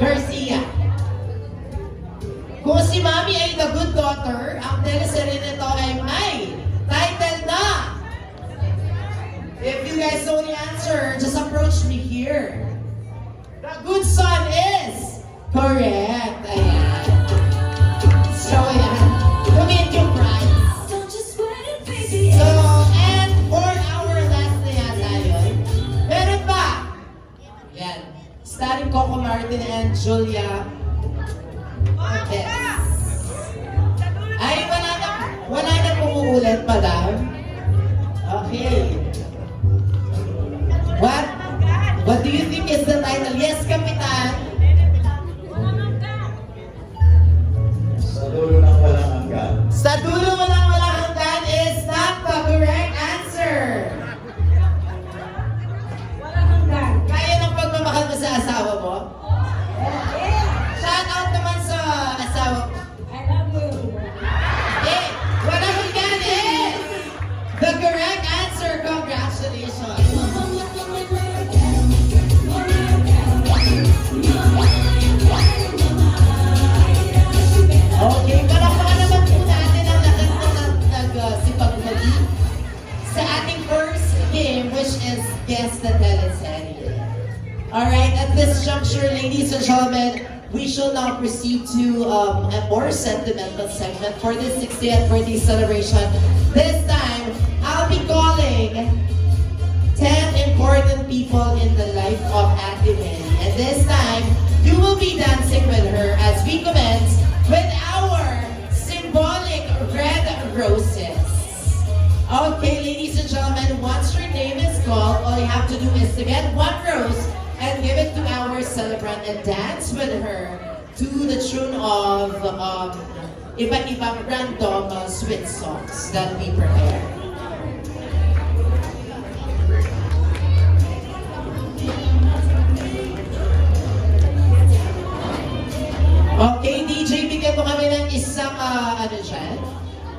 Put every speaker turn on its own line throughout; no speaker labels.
Garcia. Kung si Mami ay the good daughter, ang teleserye nito ay may title na. If you guys know the answer, just approach me here. The good son is correct. Ayan. So, ayan. Commit your prize. So, and 4 hour last na yata yun. Meron pa. Yan. Starring Coco Martin and Julia. Okay. Ay, wala na pumuulit, madam. Okay. What do you think is the title? Yes, Kapitan.
Sa dulo ng walang hanggan.
Sa dulo walang hanggan is not the correct answer.
Walang hanggan.
Kaya ng pagmamahal mo sa asawa mo? Shout out naman sa asawa mo.
I love you.
Eh, walang hanggan is the correct answer. Congratulations. Okay, palakpakan naman po natin ang lahat na nagsipagbagi sa ating first game, which is Guess the Teleserye. Alright, at this juncture, ladies and gentlemen, we shall now proceed to a more sentimental segment for this 60th birthday celebration. This time, I'll be calling 10 important people in the life of Ate Mary. And this time, you will be dancing with her as we commence with our symbolic red roses. Okay, ladies and gentlemen, once your name is called, all you have to do is to get one rose and give it to our celebrant and dance with her to the tune of iba-ibang random sweet songs that we prepare. Okay, DJ, bigyan mo kami ng isang,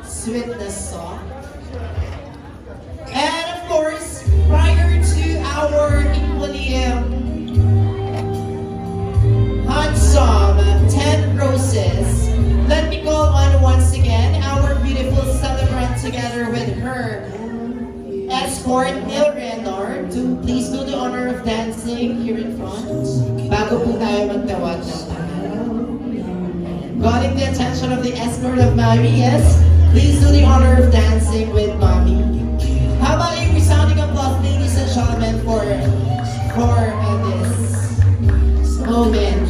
sweet na song. And of course, prior to our equally handsome 10 roses, let me call on once again our beautiful celebrant together with her escort, Eleanor, to please do the honor of dancing here in front. Bago po tayo magtawag ng Got the attention of the escort of Mami, yes? Please do the honor of dancing with Mami. How about a resounding applause, ladies and gentlemen, for this moment.